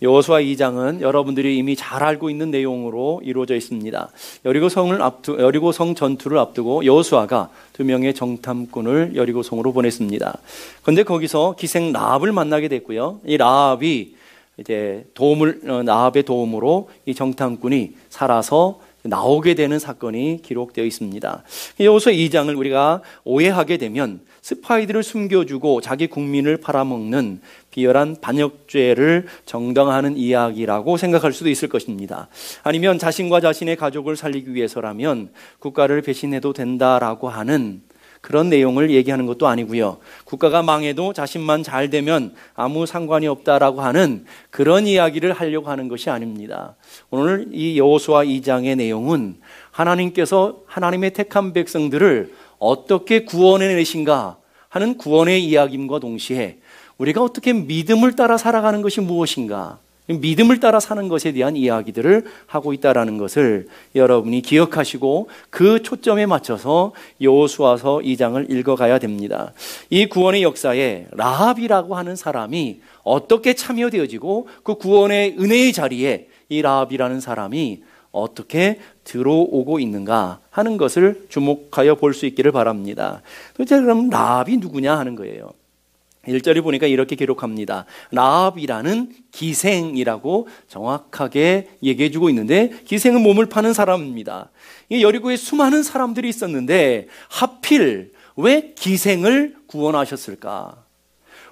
여호수아 2장은 여러분들이 이미 잘 알고 있는 내용으로 이루어져 있습니다. 여리고성 전투를 앞두고 여호수아가 2명의 정탐꾼을 여리고성으로 보냈습니다. 그런데 거기서 기생 라합을 만나게 됐고요. 이 라합이 이제 라합의 도움으로 이 정탐꾼이 살아서 나오게 되는 사건이 기록되어 있습니다. 여호수아 2장을 우리가 오해하게 되면 스파이들을 숨겨주고 자기 국민을 팔아먹는 비열한 반역죄를 정당화하는 이야기라고 생각할 수도 있을 것입니다. 아니면 자신과 자신의 가족을 살리기 위해서라면 국가를 배신해도 된다라고 하는 그런 내용을 얘기하는 것도 아니고요. 국가가 망해도 자신만 잘 되면 아무 상관이 없다라고 하는 그런 이야기를 하려고 하는 것이 아닙니다. 오늘 이 여호수아 2장의 내용은 하나님께서 하나님의 택한 백성들을 어떻게 구원해내신가 하는 구원의 이야기임과 동시에 우리가 어떻게 믿음을 따라 살아가는 것이 무엇인가, 믿음을 따라 사는 것에 대한 이야기들을 하고 있다는 것을 여러분이 기억하시고 그 초점에 맞춰서 여호수아서 2장을 읽어가야 됩니다. 이 구원의 역사에 라합이라고 하는 사람이 어떻게 참여되어지고 그 구원의 은혜의 자리에 이 라합이라는 사람이 어떻게 들어오고 있는가 하는 것을 주목하여 볼 수 있기를 바랍니다. 도대체 그럼 라합이 누구냐 하는 거예요. 1절에 보니까 이렇게 기록합니다. 라합이라는 기생이라고 정확하게 얘기해 주고 있는데, 기생은 몸을 파는 사람입니다. 여리고에 수많은 사람들이 있었는데 하필 왜 기생을 구원하셨을까?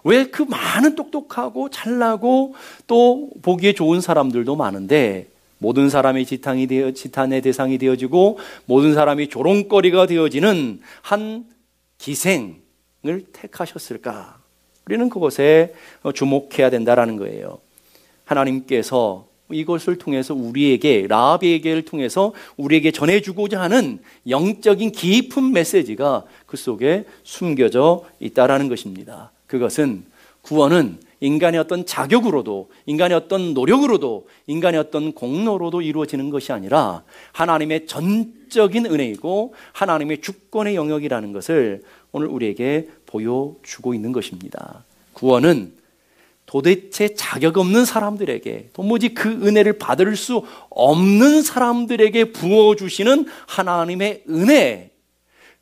왜 그 많은 똑똑하고 잘나고 또 보기에 좋은 사람들도 많은데 모든 사람이 지탄의 대상이 되어지고 모든 사람이 조롱거리가 되어지는 한 기생을 택하셨을까? 우리는 그것에 주목해야 된다라는 거예요. 하나님께서 이것을 통해서 우리에게, 라합의 얘기를 통해서 우리에게 전해주고자 하는 영적인 깊은 메시지가 그 속에 숨겨져 있다라는 것입니다. 그것은 구원은 인간의 어떤 자격으로도, 인간의 어떤 노력으로도, 인간의 어떤 공로로도 이루어지는 것이 아니라 하나님의 전적인 은혜이고 하나님의 주권의 영역이라는 것을 오늘 우리에게 보여주고 있는 것입니다. 구원은 도대체 자격 없는 사람들에게, 도무지 그 은혜를 받을 수 없는 사람들에게 부어주시는 하나님의 은혜,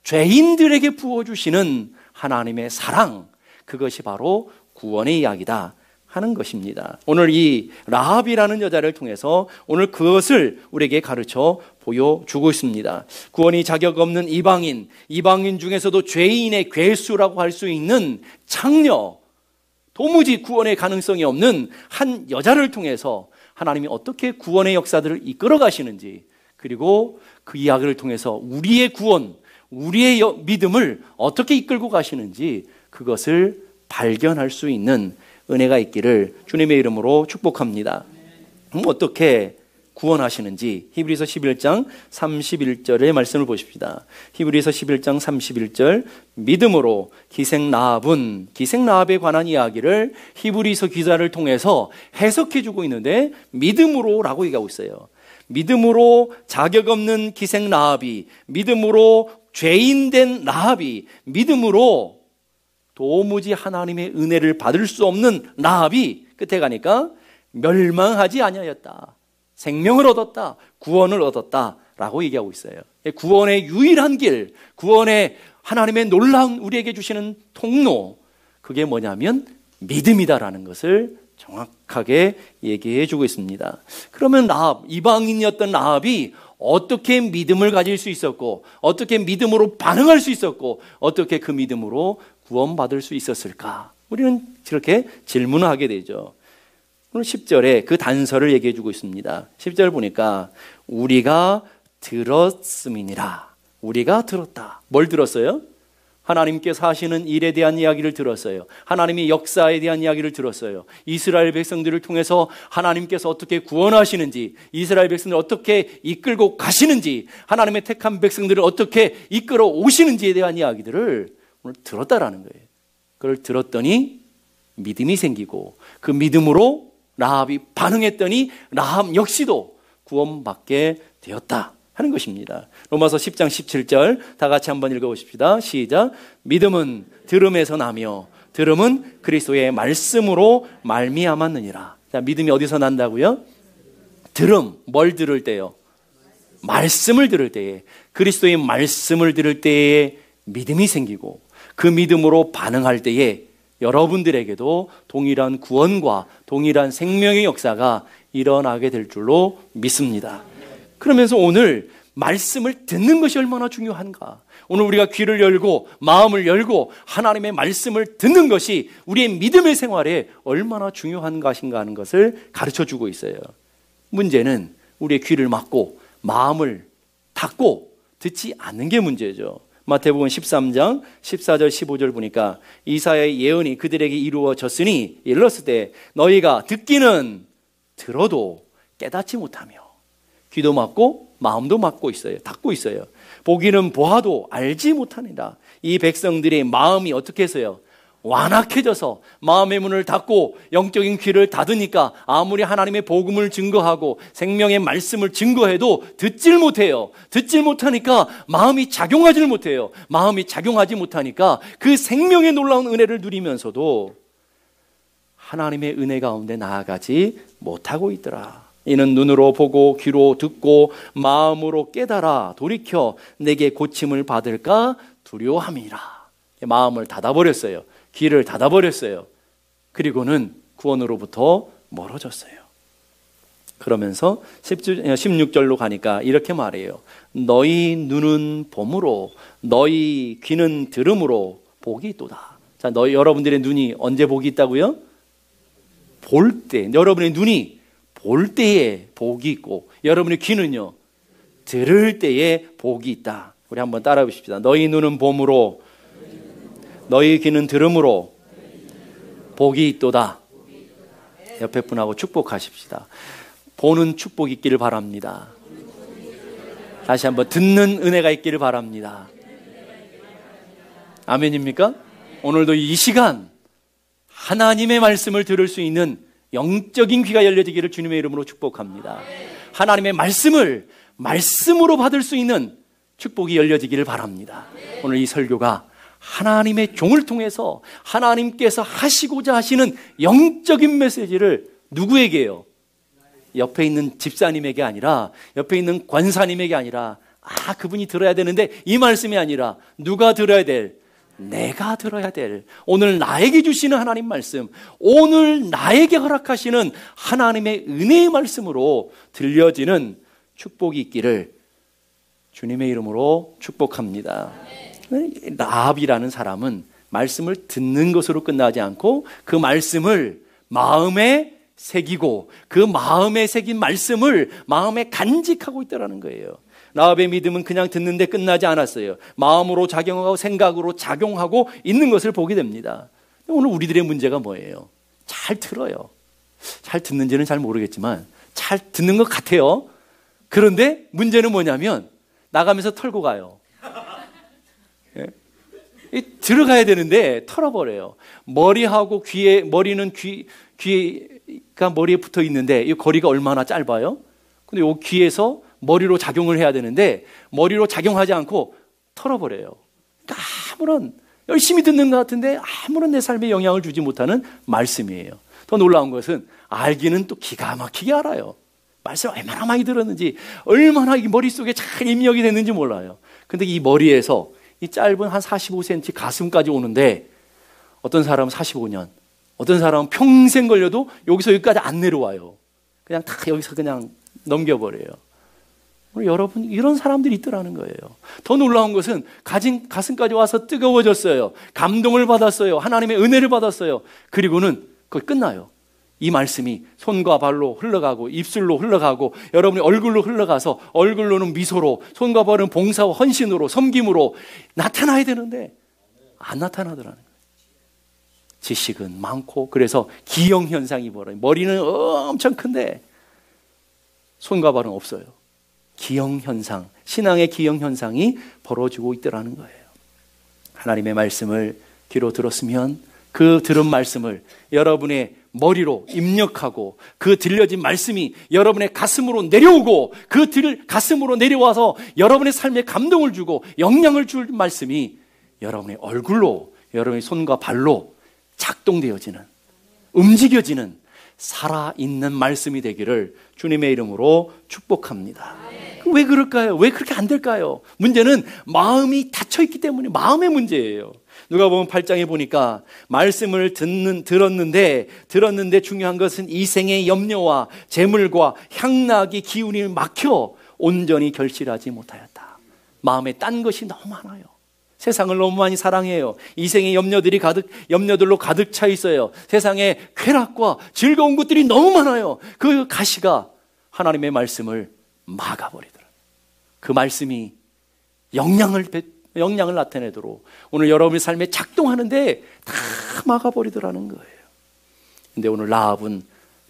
죄인들에게 부어주시는 하나님의 사랑, 그것이 바로 구원의 이야기다 하는 것입니다. 오늘 이 라합이라는 여자를 통해서 오늘 그것을 우리에게 가르쳐 보여주고 있습니다. 구원이 자격 없는 이방인 중에서도 죄인의 괴수라고 할 수 있는 창녀, 도무지 구원의 가능성이 없는 한 여자를 통해서 하나님이 어떻게 구원의 역사들을 이끌어 가시는지, 그리고 그 이야기를 통해서 우리의 구원, 우리의 믿음을 어떻게 이끌고 가시는지 그것을 발견할 수 있는 은혜가 있기를 주님의 이름으로 축복합니다. 어떻게 구원하시는지 히브리서 11장 31절의 말씀을 보십시다. 히브리서 11장 31절, 믿음으로 기생 라합에 관한 이야기를 히브리서 기자를 통해서 해석해 주고 있는데, 믿음으로 라고 얘기하고 있어요. 믿음으로 자격 없는 기생 라합이, 믿음으로 죄인된 라합이, 믿음으로 도무지 하나님의 은혜를 받을 수 없는 라합이 끝에 가니까 멸망하지 아니하였다, 생명을 얻었다, 구원을 얻었다 라고 얘기하고 있어요. 구원의 유일한 길, 구원의 하나님의 놀라운 우리에게 주시는 통로, 그게 뭐냐면 믿음이다라는 것을 정확하게 얘기해 주고 있습니다. 그러면 라합, 이방인이었던 라합이 어떻게 믿음을 가질 수 있었고, 어떻게 믿음으로 반응할 수 있었고, 어떻게 그 믿음으로 구원받을 수 있었을까? 우리는 저렇게 질문을 하게 되죠. 오늘 10절에 그 단서를 얘기해 주고 있습니다. 10절 보니까 우리가 들었음이니라. 우리가 들었다. 뭘 들었어요? 하나님께서 하시는 일에 대한 이야기를 들었어요. 하나님의 역사에 대한 이야기를 들었어요. 이스라엘 백성들을 통해서 하나님께서 어떻게 구원하시는지, 이스라엘 백성들을 어떻게 이끌고 가시는지, 하나님의 택한 백성들을 어떻게 이끌어 오시는지에 대한 이야기들을 오늘 들었다라는 거예요. 그걸 들었더니 믿음이 생기고, 그 믿음으로 라합이 반응했더니 라합 역시도 구원받게 되었다 하는 것입니다. 로마서 10장 17절 다 같이 한번 읽어보십시다. 시작. 믿음은 들음에서 나며 들음은 그리스도의 말씀으로 말미암았느니라. 자, 믿음이 어디서 난다고요? 들음. 뭘 들을 때요? 말씀을 들을 때에, 그리스도의 말씀을 들을 때에 믿음이 생기고, 그 믿음으로 반응할 때에 여러분들에게도 동일한 구원과 동일한 생명의 역사가 일어나게 될 줄로 믿습니다. 그러면서 오늘 말씀을 듣는 것이 얼마나 중요한가. 오늘 우리가 귀를 열고 마음을 열고 하나님의 말씀을 듣는 것이 우리의 믿음의 생활에 얼마나 중요한 것인가 하는 것을 가르쳐주고 있어요. 문제는 우리의 귀를 막고 마음을 닫고 듣지 않는 게 문제죠. 마태복음 13장 14절 15절 보니까 이사야의 예언이 그들에게 이루어졌으니 일렀을 때 너희가 듣기는 들어도 깨닫지 못하며, 귀도 막고 마음도 막고 있어요. 닫고 있어요. 보기는 보아도 알지 못하니라. 이 백성들의 마음이 어떻게 해서요? 완악해져서 마음의 문을 닫고 영적인 귀를 닫으니까 아무리 하나님의 복음을 증거하고 생명의 말씀을 증거해도 듣질 못해요. 듣질 못하니까 마음이 작용하질 못해요. 마음이 작용하지 못하니까 그 생명의 놀라운 은혜를 누리면서도 하나님의 은혜 가운데 나아가지 못하고 있더라. 이는 눈으로 보고 귀로 듣고 마음으로 깨달아 돌이켜 내게 고침을 받을까 두려워함이라. 마음을 닫아버렸어요. 귀를 닫아버렸어요. 그리고는 구원으로부터 멀어졌어요. 그러면서 16절로 가니까 이렇게 말해요. 너희 눈은 봄으로 너희 귀는 들음으로 복이 있도다. 자, 여러분들의 눈이 언제 복이 있다고요? 볼 때. 여러분의 눈이 볼 때에 복이 있고 여러분의 귀는요, 들을 때에 복이 있다. 우리 한번 따라 보십시다. 너희 눈은 봄으로 너희 귀는 들음으로 복이 있도다. 옆에 분하고 축복하십시다. 보는 축복이 있기를 바랍니다. 다시 한번 듣는 은혜가 있기를 바랍니다. 아멘입니까? 오늘도 이 시간 하나님의 말씀을 들을 수 있는 영적인 귀가 열려지기를 주님의 이름으로 축복합니다. 하나님의 말씀을 말씀으로 받을 수 있는 축복이 열려지기를 바랍니다. 오늘 이 설교가 하나님의 종을 통해서 하나님께서 하시고자 하시는 영적인 메시지를 누구에게요? 옆에 있는 집사님에게 아니라, 옆에 있는 권사님에게 아니라, 그분이 들어야 되는데 이 말씀이 아니라 누가 들어야 될? 내가 들어야 될, 오늘 나에게 주시는 하나님 말씀, 오늘 나에게 허락하시는 하나님의 은혜의 말씀으로 들려지는 축복이 있기를 주님의 이름으로 축복합니다. 라합이라는 사람은 말씀을 듣는 것으로 끝나지 않고 그 말씀을 마음에 새기고 그 마음에 새긴 말씀을 마음에 간직하고 있다는 거예요. 라합의 믿음은 그냥 듣는데 끝나지 않았어요. 마음으로 작용하고 생각으로 작용하고 있는 것을 보게 됩니다. 오늘 우리들의 문제가 뭐예요? 잘 들어요. 잘 듣는지는 잘 모르겠지만 잘 듣는 것 같아요. 그런데 문제는 뭐냐면 나가면서 털고 가요. 들어가야 되는데 털어버려요. 머리하고 귀에, 머리는 귀가 머리에 붙어 있는데 이 거리가 얼마나 짧아요? 근데 이 귀에서 머리로 작용을 해야 되는데 머리로 작용하지 않고 털어버려요. 그러니까 아무런, 열심히 듣는 것 같은데 아무런 내 삶에 영향을 주지 못하는 말씀이에요. 더 놀라운 것은 알기는 또 기가 막히게 알아요. 말씀 얼마나 많이 들었는지, 얼마나 이 머릿속에 잘 입력이 됐는지 몰라요. 근데 이 머리에서 이 짧은 한 45cm 가슴까지 오는데 어떤 사람은 45년, 어떤 사람은 평생 걸려도 여기서 여기까지 안 내려와요. 그냥 다 여기서 그냥 넘겨버려요. 여러분, 이런 사람들이 있더라는 거예요. 더 놀라운 것은 가슴까지 와서 뜨거워졌어요. 감동을 받았어요. 하나님의 은혜를 받았어요. 그리고는 그게 끝나요. 이 말씀이 손과 발로 흘러가고 입술로 흘러가고 여러분의 얼굴로 흘러가서 얼굴로는 미소로, 손과 발은 봉사와 헌신으로, 섬김으로 나타나야 되는데 안 나타나더라는 거예요. 지식은 많고, 그래서 기형현상이 벌어요. 머리는 엄청 큰데 손과 발은 없어요. 기형현상, 신앙의 기형현상이 벌어지고 있더라는 거예요. 하나님의 말씀을 귀로 들었으면 그 들은 말씀을 여러분의 머리로 입력하고 그 들려진 말씀이 여러분의 가슴으로 내려오고 그 가슴으로 내려와서 여러분의 삶에 감동을 주고 영향을 줄 말씀이 여러분의 얼굴로, 여러분의 손과 발로 작동되어지는, 움직여지는 살아있는 말씀이 되기를 주님의 이름으로 축복합니다. 왜 그럴까요? 왜 그렇게 안 될까요? 문제는 마음이 닫혀있기 때문에 마음의 문제예요. 누가복음 8장에 보니까 말씀을 들었는데 중요한 것은 이생의 염려와 재물과 향락이 기운이 막혀 온전히 결실하지 못하였다. 마음에 딴 것이 너무 많아요. 세상을 너무 많이 사랑해요. 이생의 염려들로 가득 차 있어요. 세상에 쾌락과 즐거운 것들이 너무 많아요. 그 가시가 하나님의 말씀을 막아버리더라고요. 그 말씀이 영향을 나타내도록 오늘 여러분의 삶에 작동하는데 다 막아버리더라는 거예요. 근데 오늘 라합은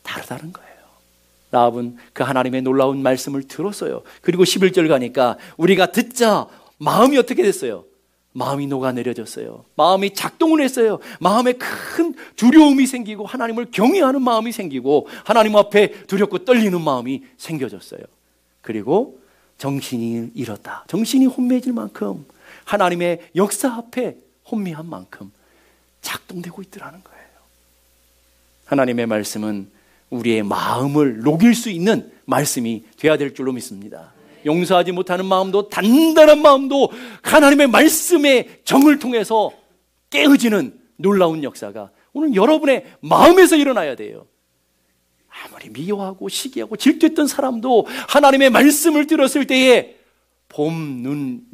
다르다는 거예요. 라합은 그 하나님의 놀라운 말씀을 들었어요. 그리고 11절 가니까 우리가 듣자 마음이 어떻게 됐어요? 마음이 녹아내려졌어요. 마음이 작동을 했어요. 마음에 큰 두려움이 생기고 하나님을 경외하는 마음이 생기고 하나님 앞에 두렵고 떨리는 마음이 생겨졌어요. 그리고 정신이 잃었다. 정신이 혼미해질 만큼 하나님의 역사 앞에 혼미한 만큼 작동되고 있더라는 거예요. 하나님의 말씀은 우리의 마음을 녹일 수 있는 말씀이 되어야 될 줄로 믿습니다. 용서하지 못하는 마음도 단단한 마음도 하나님의 말씀의 정을 통해서 깨어지는 놀라운 역사가 오늘 여러분의 마음에서 일어나야 돼요. 아무리 미워하고 시기하고 질투했던 사람도 하나님의 말씀을 들었을 때에 봄, 눈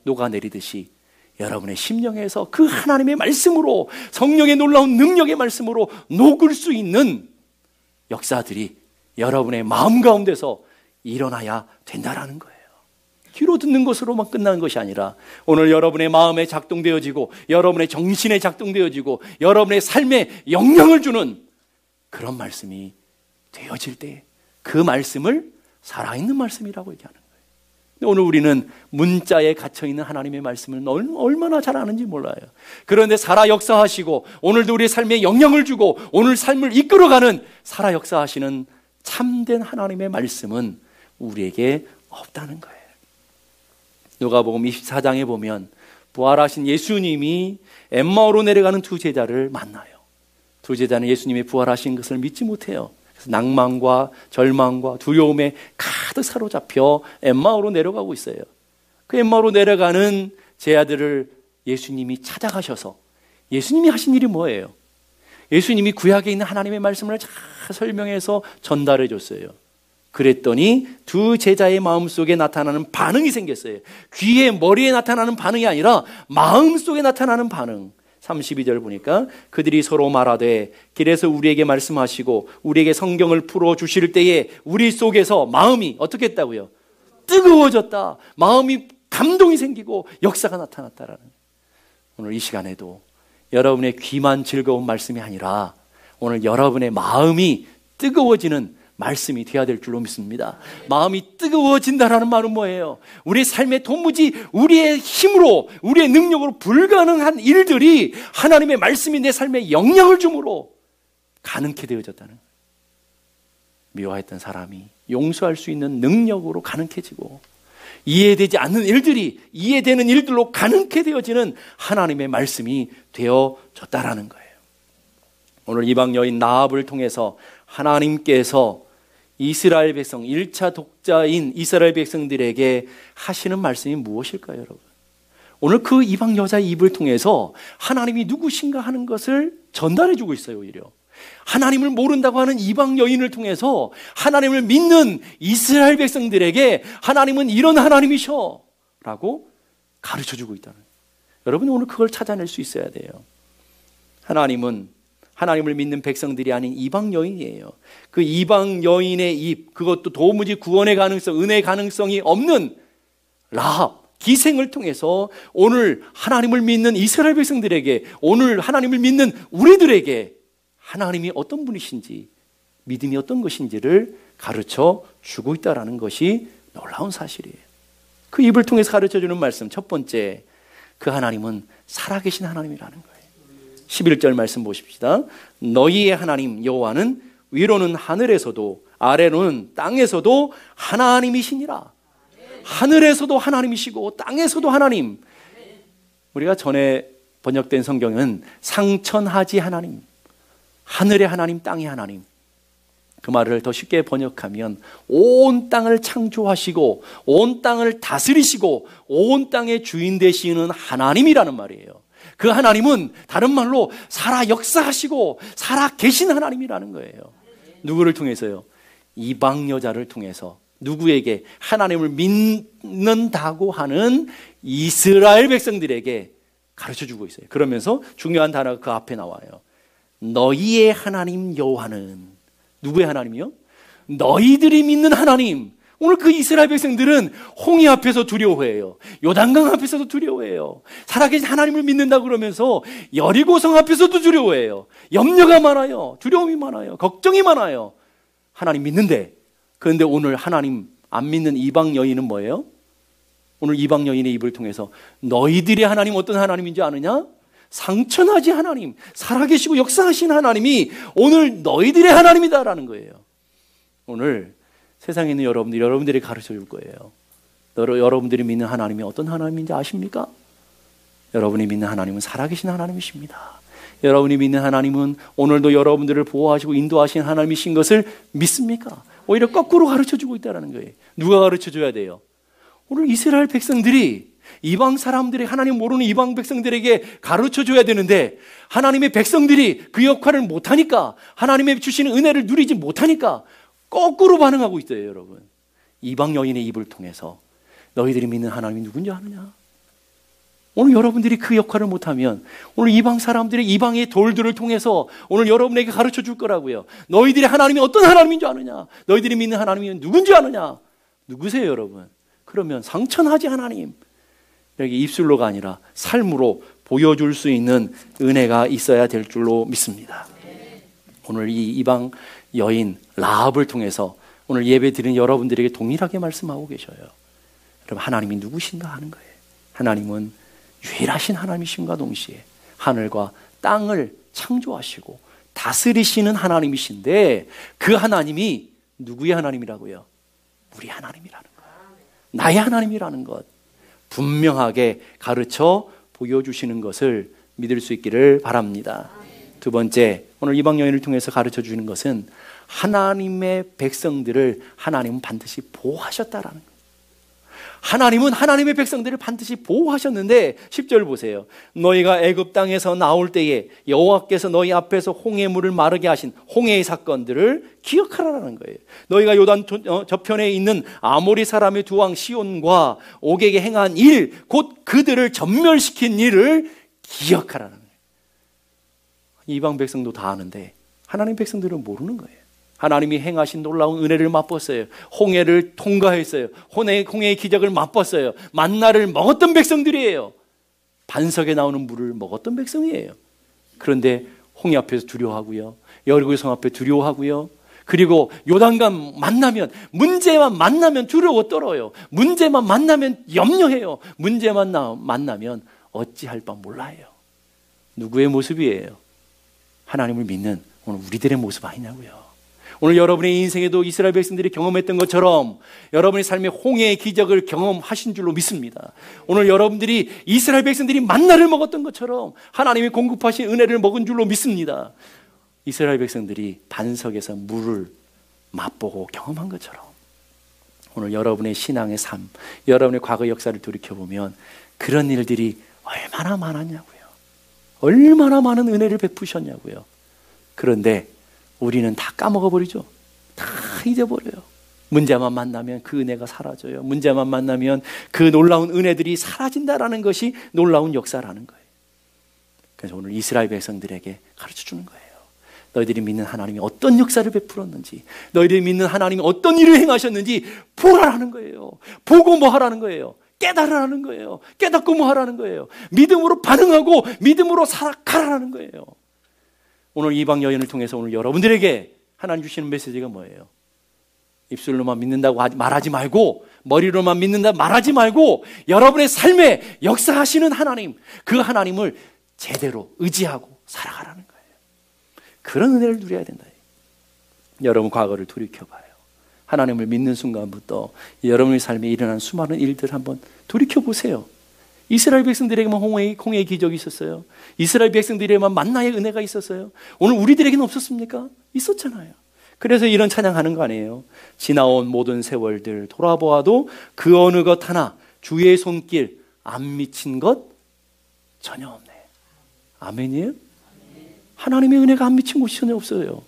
녹아내리듯이 여러분의 심령에서 그 하나님의 말씀으로 성령의 놀라운 능력의 말씀으로 녹을 수 있는 역사들이 여러분의 마음 가운데서 일어나야 된다라는 거예요. 귀로 듣는 것으로만 끝나는 것이 아니라 오늘 여러분의 마음에 작동되어지고 여러분의 정신에 작동되어지고 여러분의 삶에 영향을 주는 그런 말씀이 되어질 때 그 말씀을 살아있는 말씀이라고 얘기하는 거예요. 근데 오늘 우리는 문자에 갇혀있는 하나님의 말씀을 얼마나 잘 아는지 몰라요. 그런데 살아 역사하시고 오늘도 우리의 삶에 영향을 주고 오늘 삶을 이끌어가는 살아 역사하시는 참된 하나님의 말씀은 우리에게 없다는 거예요. 누가복음 24장에 보면 부활하신 예수님이 엠마오로 내려가는 두 제자를 만나요. 두 제자는 예수님이 부활하신 것을 믿지 못해요. 그래서 낭만과 절망과 두려움에 가득 사로잡혀 엠마오로 내려가고 있어요. 그 엠마오로 내려가는 제자들을 예수님이 찾아가셔서 예수님이 하신 일이 뭐예요? 예수님이 구약에 있는 하나님의 말씀을 잘 설명해서 전달해 줬어요. 그랬더니 두 제자의 마음속에 나타나는 반응이 생겼어요. 귀에 머리에 나타나는 반응이 아니라 마음속에 나타나는 반응. 32절 보니까 그들이 서로 말하되 길에서 우리에게 말씀하시고 우리에게 성경을 풀어주실 때에 우리 속에서 마음이 어떻게 했다고요? 뜨거워졌다. 마음이 감동이 생기고 역사가 나타났다라는. 오늘 이 시간에도 여러분의 귀만 즐거운 말씀이 아니라 오늘 여러분의 마음이 뜨거워지는 말씀이 되어야 될 줄로 믿습니다. 마음이 뜨거워진다라는 말은 뭐예요? 우리 삶에 도무지 우리의 힘으로 우리의 능력으로 불가능한 일들이 하나님의 말씀이 내 삶에 영향을 주므로 가능케 되어졌다는 거예요. 미워했던 사람이 용서할 수 있는 능력으로 가능해지고 이해되지 않는 일들이 이해되는 일들로 가능케 되어지는 하나님의 말씀이 되어졌다라는 거예요. 오늘 이방 여인 라합을 통해서 하나님께서 이스라엘 백성 1차 독자인 이스라엘 백성들에게 하시는 말씀이 무엇일까요, 여러분? 오늘 그 이방 여자의 입을 통해서 하나님이 누구신가 하는 것을 전달해 주고 있어요. 오히려 하나님을 모른다고 하는 이방 여인을 통해서 하나님을 믿는 이스라엘 백성들에게 하나님은 이런 하나님이셔 라고 가르쳐 주고 있다는 거예요. 여러분 오늘 그걸 찾아낼 수 있어야 돼요. 하나님은 하나님을 믿는 백성들이 아닌 이방 여인이에요. 그 이방 여인의 입, 그것도 도무지 구원의 가능성, 은혜의 가능성이 없는 라합, 기생을 통해서 오늘 하나님을 믿는 이스라엘 백성들에게, 오늘 하나님을 믿는 우리들에게 하나님이 어떤 분이신지, 믿음이 어떤 것인지를 가르쳐 주고 있다는 것이 놀라운 사실이에요. 그 입을 통해서 가르쳐 주는 말씀, 첫 번째, 그 하나님은 살아계신 하나님이라는 거예요. 11절 말씀 보십시다. 너희의 하나님 여호와는 위로는 하늘에서도 아래로는 땅에서도 하나님이시니라. 하늘에서도 하나님이시고 땅에서도 하나님. 우리가 전에 번역된 성경은 상천하지 하나님, 하늘의 하나님, 땅의 하나님 그 말을 더 쉽게 번역하면 온 땅을 창조하시고 온 땅을 다스리시고 온 땅의 주인 되시는 하나님이라는 말이에요. 그 하나님은 다른 말로 살아 역사하시고 살아 계신 하나님이라는 거예요. 누구를 통해서요? 이방 여자를 통해서 누구에게? 하나님을 믿는다고 하는 이스라엘 백성들에게 가르쳐주고 있어요. 그러면서 중요한 단어가 그 앞에 나와요. 너희의 하나님 여호와는 누구의 하나님이요? 너희들이 믿는 하나님. 오늘 그 이스라엘 백성들은 홍해 앞에서 두려워해요. 요단강 앞에서도 두려워해요. 살아계신 하나님을 믿는다고 그러면서 여리고성 앞에서도 두려워해요. 염려가 많아요. 두려움이 많아요. 걱정이 많아요. 하나님 믿는데, 그런데 오늘 하나님 안 믿는 이방 여인은 뭐예요? 오늘 이방 여인의 입을 통해서 너희들의 하나님 어떤 하나님인지 아느냐? 상천하지 하나님, 살아계시고 역사하신 하나님이 오늘 너희들의 하나님이다라는 거예요. 오늘 세상에 있는 여러분들이 가르쳐 줄 거예요. 여러분들이 믿는 하나님이 어떤 하나님인지 아십니까? 여러분이 믿는 하나님은 살아계신 하나님이십니다. 여러분이 믿는 하나님은 오늘도 여러분들을 보호하시고 인도하신 하나님이신 것을 믿습니까? 오히려 거꾸로 가르쳐 주고 있다는 거예요. 누가 가르쳐 줘야 돼요? 오늘 이스라엘 백성들이 이방 사람들이 하나님 모르는 이방 백성들에게 가르쳐 줘야 되는데 하나님의 백성들이 그 역할을 못하니까 하나님의 주시는 은혜를 누리지 못하니까 거꾸로 반응하고 있어요. 여러분, 이방 여인의 입을 통해서 너희들이 믿는 하나님이 누군지 아느냐? 오늘 여러분들이 그 역할을 못하면 오늘 이방 사람들의 이방의 돌들을 통해서 오늘 여러분에게 가르쳐 줄 거라고요. 너희들의 하나님이 어떤 하나님인 줄 아느냐? 너희들이 믿는 하나님이 누군지 아느냐? 누구세요 여러분? 그러면 상천하지 하나님, 여기 입술로가 아니라 삶으로 보여줄 수 있는 은혜가 있어야 될 줄로 믿습니다. 오늘 이 이방 여인 라합을 통해서 오늘 예배 드리는 여러분들에게 동일하게 말씀하고 계셔요. 여러분, 하나님이 누구신가 하는 거예요. 하나님은 유일하신 하나님이심과 동시에 하늘과 땅을 창조하시고 다스리시는 하나님이신데 그 하나님이 누구의 하나님이라고요? 우리 하나님이라는 것, 나의 하나님이라는 것 분명하게 가르쳐 보여주시는 것을 믿을 수 있기를 바랍니다. 두 번째, 오늘 이방 여인을 통해서 가르쳐 주는 것은 하나님의 백성들을 하나님은 반드시 보호하셨다라는 거예요. 하나님은 하나님의 백성들을 반드시 보호하셨는데 10절 보세요. 너희가 애굽 땅에서 나올 때에 여호와께서 너희 앞에서 홍해 물을 마르게 하신 홍해의 사건들을 기억하라는 거예요. 너희가 요단 저편에 있는 아모리 사람의 두 왕 시온과 옥에게 행한 일, 곧 그들을 전멸시킨 일을 기억하라는 거예요. 이방 백성도 다 아는데 하나님 백성들은 모르는 거예요. 하나님이 행하신 놀라운 은혜를 맛봤어요. 홍해를 통과했어요. 홍해의 기적을 맛봤어요. 만나를 먹었던 백성들이에요. 반석에 나오는 물을 먹었던 백성이에요. 그런데 홍해 앞에서 두려워하고요. 여리고성 앞에 두려워하고요. 그리고 요단강 만나면, 문제만 만나면 두려워 떨어요. 문제만 만나면 염려해요. 문제만 만나면 어찌할 바 몰라요. 누구의 모습이에요? 하나님을 믿는 오늘 우리들의 모습 아니냐고요. 오늘 여러분의 인생에도 이스라엘 백성들이 경험했던 것처럼 여러분의 삶의 홍해의 기적을 경험하신 줄로 믿습니다. 오늘 여러분들이 이스라엘 백성들이 만나를 먹었던 것처럼 하나님이 공급하신 은혜를 먹은 줄로 믿습니다. 이스라엘 백성들이 반석에서 물을 맛보고 경험한 것처럼 오늘 여러분의 신앙의 삶, 여러분의 과거 역사를 돌이켜보면 그런 일들이 얼마나 많았냐고요. 얼마나 많은 은혜를 베푸셨냐고요. 그런데 우리는 다 까먹어버리죠. 다 잊어버려요. 문제만 만나면 그 은혜가 사라져요. 문제만 만나면 그 놀라운 은혜들이 사라진다라는 것이 놀라운 역사라는 거예요. 그래서 오늘 이스라엘 백성들에게 가르쳐주는 거예요. 너희들이 믿는 하나님이 어떤 역사를 베풀었는지, 너희들이 믿는 하나님이 어떤 일을 행하셨는지 보라라는 거예요. 보고 뭐 하라는 거예요? 깨달으라는 거예요. 깨닫고 뭐 하라는 거예요? 믿음으로 반응하고 믿음으로 살아가라는 거예요. 오늘 이방 여인을 통해서 오늘 여러분들에게 하나님 주시는 메시지가 뭐예요? 입술로만 믿는다고 말하지 말고, 머리로만 믿는다 말하지 말고, 여러분의 삶에 역사하시는 하나님, 그 하나님을 제대로 의지하고 살아가라는 거예요. 그런 은혜를 누려야 된다. 여러분 과거를 돌이켜봐요. 하나님을 믿는 순간부터 여러분의 삶에 일어난 수많은 일들 한번 돌이켜보세요. 이스라엘 백성들에게만 홍해의 기적이 있었어요. 이스라엘 백성들에게만 만나의 은혜가 있었어요. 오늘 우리들에게는 없었습니까? 있었잖아요. 그래서 이런 찬양하는 거 아니에요. 지나온 모든 세월들 돌아보아도 그 어느 것 하나 주의 손길 안 미친 것 전혀 없네. 아멘이에요? 하나님의 은혜가 안 미친 곳이 전혀 없어요.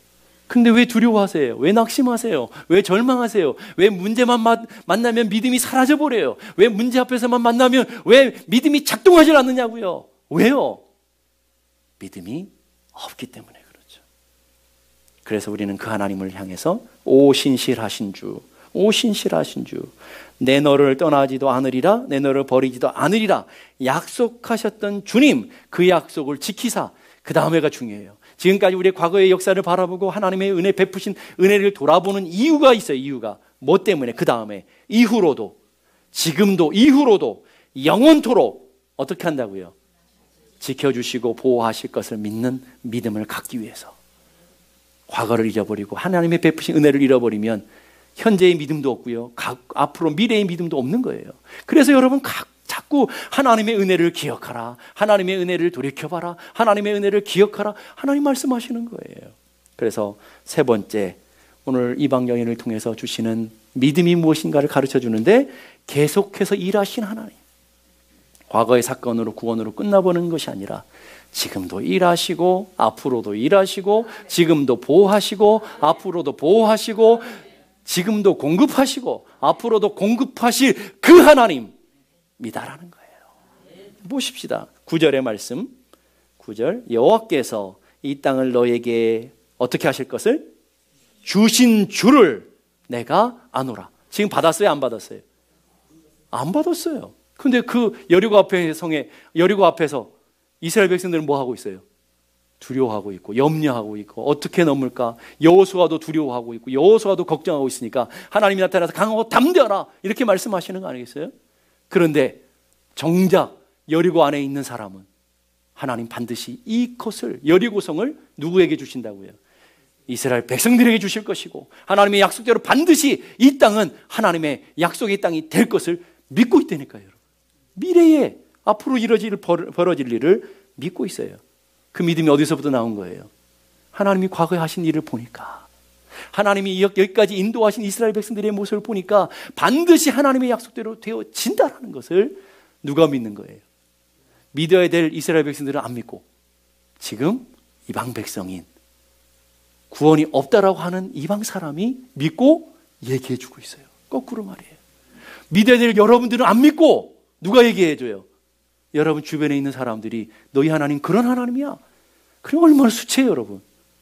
근데 왜 두려워하세요? 왜 낙심하세요? 왜 절망하세요? 왜 문제만 만나면 믿음이 사라져버려요? 왜 문제 앞에서만 만나면 왜 믿음이 작동하지 않느냐고요? 왜요? 믿음이 없기 때문에 그렇죠. 그래서 우리는 그 하나님을 향해서 오 신실하신 주, 오 신실하신 주, 내 너를 떠나지도 않으리라, 내 너를 버리지도 않으리라 약속하셨던 주님, 그 약속을 지키사, 그 다음에가 중요해요. 지금까지 우리의 과거의 역사를 바라보고 하나님의 은혜 베푸신 은혜를 돌아보는 이유가 있어요. 이유가 뭐 때문에? 그 다음에 이후로도, 지금도, 이후로도 영원토록 어떻게 한다고요? 지켜주시고 보호하실 것을 믿는 믿음을 갖기 위해서. 과거를 잃어버리고 하나님의 베푸신 은혜를 잃어버리면 현재의 믿음도 없고요, 앞으로 미래의 믿음도 없는 거예요. 그래서 여러분 자꾸 하나님의 은혜를 기억하라, 하나님의 은혜를 돌이켜봐라, 하나님의 은혜를 기억하라, 하나님 말씀하시는 거예요. 그래서 세 번째, 오늘 이방여인을 통해서 주시는 믿음이 무엇인가를 가르쳐 주는데, 계속해서 일하신 하나님. 과거의 사건으로 구원으로 끝나보는 것이 아니라 지금도 일하시고 앞으로도 일하시고 지금도 보호하시고 앞으로도 보호하시고 지금도 공급하시고 앞으로도 공급하실 그 하나님이다라는 거예요. 보십시다. 9절의 말씀, 9절, 여호와께서 이 땅을 너에게 어떻게 하실 것을? 주신 줄을 내가 아노라. 지금 받았어요? 안 받았어요? 안 받았어요. 근데 그 여리고 앞에서 이스라엘 백성들은 뭐 하고 있어요? 두려워하고 있고 염려하고 있고 어떻게 넘을까? 여호수아도 두려워하고 있고 여호수아도 걱정하고 있으니까 하나님이 나타나서 강하고 담대하라 이렇게 말씀하시는 거 아니겠어요? 그런데 정작 여리고 안에 있는 사람은 하나님 반드시 이것을, 여리고성을 누구에게 주신다고요? 이스라엘 백성들에게 주실 것이고 하나님의 약속대로 반드시 이 땅은 하나님의 약속의 땅이 될 것을 믿고 있다니까요. 여러분. 미래에 앞으로 벌어질 일을 믿고 있어요. 그 믿음이 어디서부터 나온 거예요? 하나님이 과거에 하신 일을 보니까, 하나님이 여기까지 인도하신 이스라엘 백성들의 모습을 보니까 반드시 하나님의 약속대로 되어진다라는 것을 누가 믿는 거예요? 믿어야 될 이스라엘 백성들은 안 믿고 지금 이방 백성인, 구원이 없다라고 하는 이방 사람이 믿고 얘기해 주고 있어요. 거꾸로 말이에요. 믿어야 될 여러분들은 안 믿고 누가 얘기해 줘요? 여러분 주변에 있는 사람들이 너희 하나님 그런 하나님이야. 그럼 얼마나 수치해요, 여러분.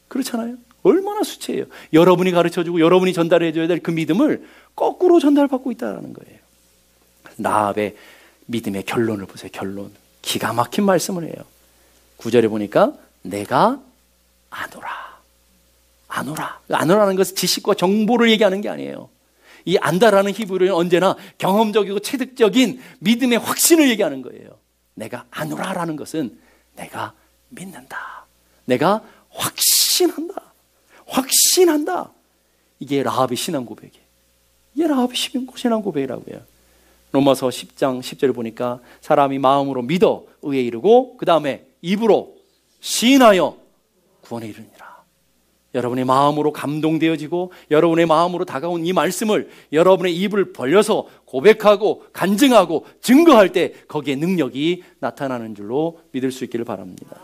그렇잖아요? 얼마나 수치해요. 여러분이 가르쳐주고 여러분이 전달해 줘야 될 그 믿음을 거꾸로 전달받고 있다는 거예요. 라합의 믿음의 결론을 보세요. 결론. 기가 막힌 말씀을 해요. 9절에 보니까 내가 아노라. 아노라. 아노라는 것은 지식과 정보를 얘기하는 게 아니에요. 이 안다라는 히브리어는 언제나 경험적이고 체득적인 믿음의 확신을 얘기하는 거예요. 내가 아노라라는 것은 내가 믿는다. 내가 확신한다. 확신한다. 이게 라합의 신앙 고백이에요. 이게 라합의 신앙 고백이라고요. 로마서 10장 10절을 보니까 사람이 마음으로 믿어 의에 이르고 그 다음에 입으로 시인하여 구원에 이르니라. 여러분의 마음으로 감동되어지고 여러분의 마음으로 다가온 이 말씀을 여러분의 입을 벌려서 고백하고 간증하고 증거할 때 거기에 능력이 나타나는 줄로 믿을 수 있기를 바랍니다.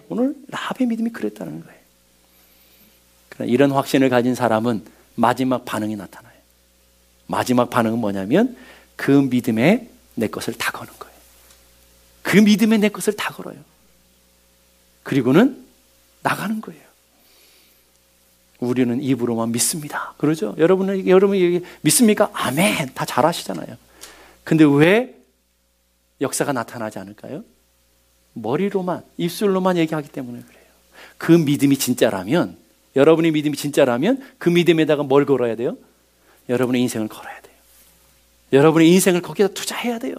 오늘 라합의 믿음이 그랬다는 거예요. 그러나 이런 확신을 가진 사람은 마지막 반응이 나타나요. 마지막 반응은 뭐냐면 그 믿음에 내 것을 다 거는 거예요. 그 믿음에 내 것을 다 걸어요. 그리고는 나가는 거예요. 우리는 입으로만 믿습니다. 그러죠? 여러분이 믿습니까? 아멘. 다 잘하시잖아요. 근데 왜 역사가 나타나지 않을까요? 머리로만, 입술로만 얘기하기 때문에 그래요. 그 믿음이 진짜라면, 여러분의 믿음이 진짜라면 그 믿음에다가 뭘 걸어야 돼요? 여러분의 인생을 걸어야 돼요. 여러분의 인생을 거기다 투자해야 돼요.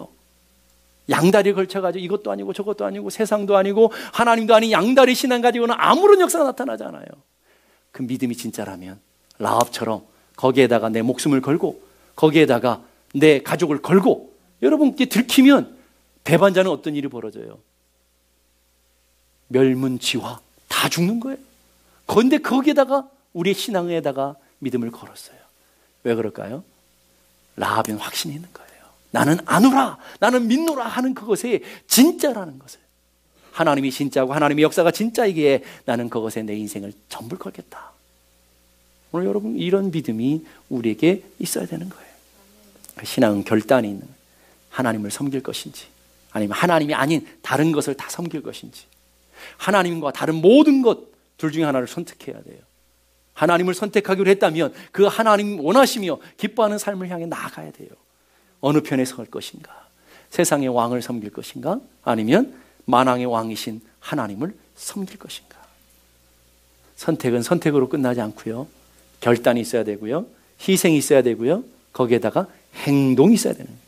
양다리 걸쳐가지고 이것도 아니고 저것도 아니고 세상도 아니고 하나님도 아닌 양다리 신앙 가지고는 아무런 역사가 나타나지 않아요. 그 믿음이 진짜라면 라합처럼 거기에다가 내 목숨을 걸고 거기에다가 내 가족을 걸고 여러분께 들키면 배반자는 어떤 일이 벌어져요? 멸문지화 다 죽는 거예요. 그런데 거기에다가 우리의 신앙에다가 믿음을 걸었어요. 왜 그럴까요? 라합은 확신이 있는 거예요. 나는 아노라, 나는 믿노라 하는 그것에 진짜라는 것을. 하나님이 진짜고 하나님의 역사가 진짜이기에 나는 그것에 내 인생을 전부 걸겠다. 오늘 여러분 이런 믿음이 우리에게 있어야 되는 거예요. 신앙은 결단이 있는 거예요. 하나님을 섬길 것인지 아니면 하나님이 아닌 다른 것을 다 섬길 것인지, 하나님과 다른 모든 것 둘 중에 하나를 선택해야 돼요. 하나님을 선택하기로 했다면 그 하나님 원하시며 기뻐하는 삶을 향해 나아가야 돼요. 어느 편에 설 것인가? 세상의 왕을 섬길 것인가? 아니면 만왕의 왕이신 하나님을 섬길 것인가? 선택은 선택으로 끝나지 않고요. 결단이 있어야 되고요. 희생이 있어야 되고요. 거기에다가 행동이 있어야 되는 거예요.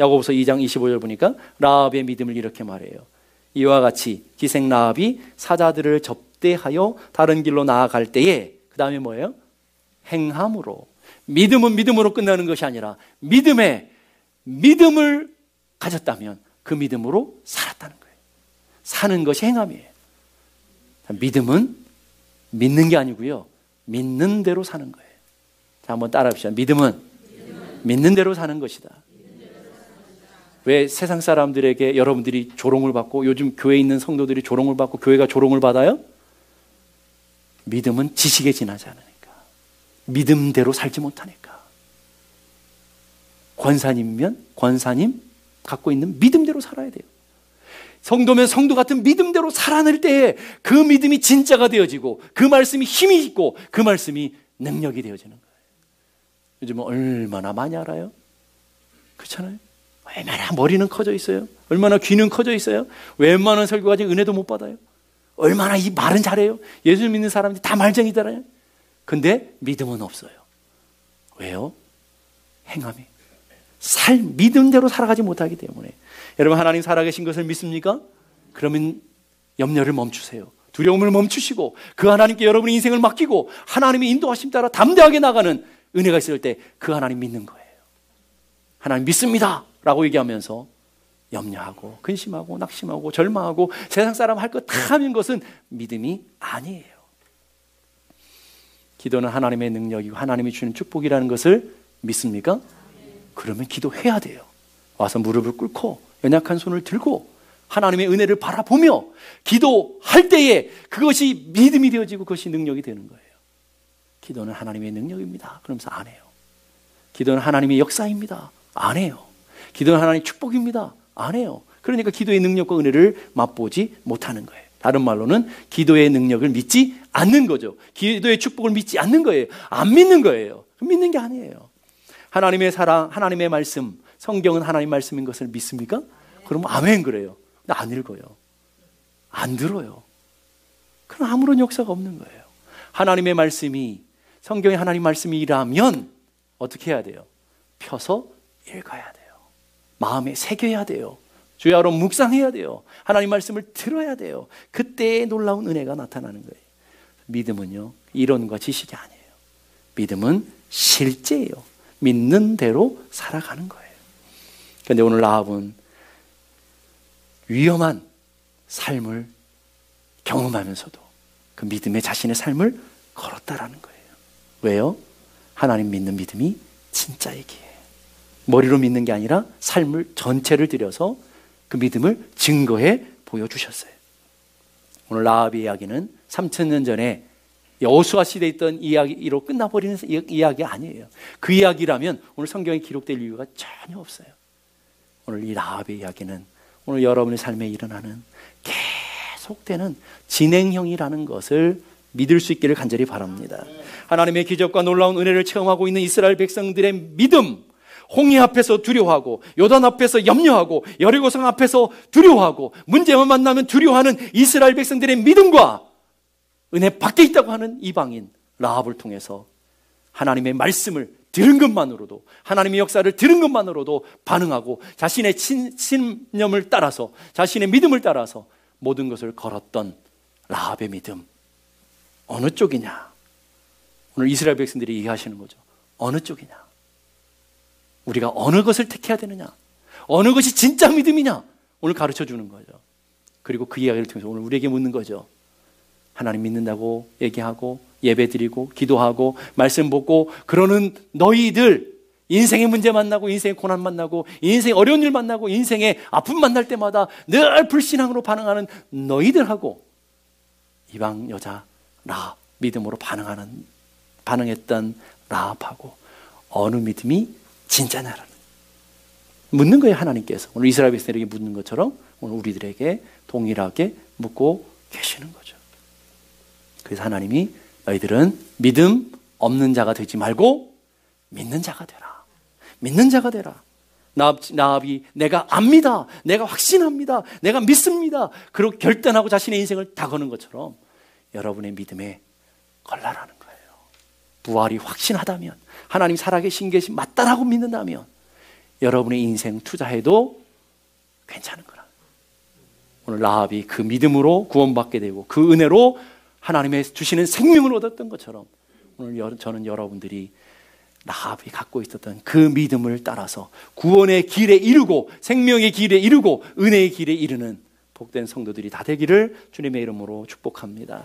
야고보서 2장 25절 보니까 라합의 믿음을 이렇게 말해요. 이와 같이 기생 라합이 사자들을 접대하여 다른 길로 나아갈 때에 그 다음에 뭐예요? 행함으로. 믿음은 믿음으로 끝나는 것이 아니라 믿음을 가졌다면 그 믿음으로 살았다는 거예요. 사는 것이 행함이에요. 믿음은 믿는 게 아니고요. 믿는 대로 사는 거예요. 자, 한번 따라 합시다. 믿음은 믿는 대로 사는 것이다. 왜 세상 사람들에게 여러분들이 조롱을 받고 요즘 교회에 있는 성도들이 조롱을 받고 교회가 조롱을 받아요? 믿음은 지식에 지나지 않으니까. 믿음대로 살지 못하니까. 권사님이면 권사님 갖고 있는 믿음대로 살아야 돼요. 성도면 성도 같은 믿음대로 살아낼 때에 그 믿음이 진짜가 되어지고 그 말씀이 힘이 있고 그 말씀이 능력이 되어지는 거예요. 요즘은 얼마나 많이 알아요? 그렇잖아요. 얼마나 머리는 커져 있어요. 얼마나 귀는 커져 있어요. 웬만한 설교까지 은혜도 못 받아요. 얼마나 이 말은 잘해요. 예수 믿는 사람들이 다 말쟁이잖아요. 근데 믿음은 없어요. 왜요? 행함이. 믿음대로 살아가지 못하기 때문에. 여러분 하나님 살아계신 것을 믿습니까? 그러면 염려를 멈추세요. 두려움을 멈추시고 그 하나님께 여러분의 인생을 맡기고 하나님의 인도하심 따라 담대하게 나가는 은혜가 있을 때 그 하나님 믿는 거예요. 하나님 믿습니다 라고 얘기하면서 염려하고 근심하고 낙심하고 절망하고 세상 사람 할 것 다 하는 것은 믿음이 아니에요. 기도는 하나님의 능력이고 하나님이 주는 축복이라는 것을 믿습니까? 그러면 기도해야 돼요. 와서 무릎을 꿇고 연약한 손을 들고 하나님의 은혜를 바라보며 기도할 때에 그것이 믿음이 되어지고 그것이 능력이 되는 거예요. 기도는 하나님의 능력입니다. 그러면서 안 해요. 기도는 하나님의 역사입니다. 안 해요. 기도는 하나님의 축복입니다. 안 해요. 그러니까 기도의 능력과 은혜를 맛보지 못하는 거예요. 다른 말로는 기도의 능력을 믿지 않는 거죠. 기도의 축복을 믿지 않는 거예요. 안 믿는 거예요. 믿는 게 아니에요. 하나님의 사랑, 하나님의 말씀, 성경은 하나님 말씀인 것을 믿습니까? 그러면 아멘 그래요. 근데 안 읽어요. 안 들어요. 그럼 아무런 역사가 없는 거예요. 하나님의 말씀이 성경의 하나님 말씀이라면 어떻게 해야 돼요? 펴서 읽어야 돼요. 마음에 새겨야 돼요. 주의 아로 묵상해야 돼요. 하나님 말씀을 들어야 돼요. 그때의 놀라운 은혜가 나타나는 거예요. 믿음은요, 이론과 지식이 아니에요. 믿음은 실제예요. 믿는 대로 살아가는 거예요. 그런데 오늘 라합은 위험한 삶을 경험하면서도 그 믿음의 자신의 삶을 걸었다라는 거예요. 왜요? 하나님 믿는 믿음이 진짜이기에. 머리로 믿는 게 아니라 삶을 전체를 들여서 그 믿음을 증거해 보여주셨어요. 오늘 라합의 이야기는 3000년 전에 여호수아 시대에 있던 이야기로 끝나버리는 이야기 아니에요. 그 이야기라면 오늘 성경에 기록될 이유가 전혀 없어요. 오늘 이 라합의 이야기는 오늘 여러분의 삶에 일어나는 계속되는 진행형이라는 것을 믿을 수 있기를 간절히 바랍니다. 하나님의 기적과 놀라운 은혜를 체험하고 있는 이스라엘 백성들의 믿음, 홍해 앞에서 두려워하고 요단 앞에서 염려하고 여리고성 앞에서 두려워하고 문제만 만나면 두려워하는 이스라엘 백성들의 믿음과 은혜 밖에 있다고 하는 이방인 라합을 통해서 하나님의 말씀을 들은 것만으로도, 하나님의 역사를 들은 것만으로도 반응하고 자신의 신념을 따라서, 자신의 믿음을 따라서 모든 것을 걸었던 라합의 믿음, 어느 쪽이냐? 오늘 이스라엘 백성들이 얘기하시는 거죠. 어느 쪽이냐? 우리가 어느 것을 택해야 되느냐? 어느 것이 진짜 믿음이냐? 오늘 가르쳐 주는 거죠. 그리고 그 이야기를 통해서 오늘 우리에게 묻는 거죠. 하나님 믿는다고 얘기하고 예배드리고 기도하고 말씀 보고 그러는 너희들, 인생의 문제 만나고 인생의 고난 만나고 인생의 어려운 일 만나고 인생의 아픔 만날 때마다 늘 불신앙으로 반응하는 너희들하고 이방 여자 라합, 믿음으로 반응했던 라합하고 어느 믿음이 진짜냐라는 묻는 거예요. 하나님께서 오늘 이스라엘 백성들에게 묻는 것처럼 오늘 우리들에게 동일하게 묻고 계시는 거죠. 그래서 하나님이 너희들은 믿음 없는 자가 되지 말고 믿는 자가 되라. 믿는 자가 되라. 나합이 내가 압니다. 내가 확신합니다. 내가 믿습니다. 그리고 결단하고 자신의 인생을 다 거는 것처럼 여러분의 믿음에 걸라라는 거예요. 부활이 확신하다면, 하나님 살아계신 것이 맞다라고 믿는다면 여러분의 인생 투자해도 괜찮은 거라. 오늘 라합이 그 믿음으로 구원받게 되고 그 은혜로 하나님의 주시는 생명을 얻었던 것처럼 오늘 저는 여러분들이 라합이 갖고 있었던 그 믿음을 따라서 구원의 길에 이르고 생명의 길에 이르고 은혜의 길에 이르는 복된 성도들이 다 되기를 주님의 이름으로 축복합니다.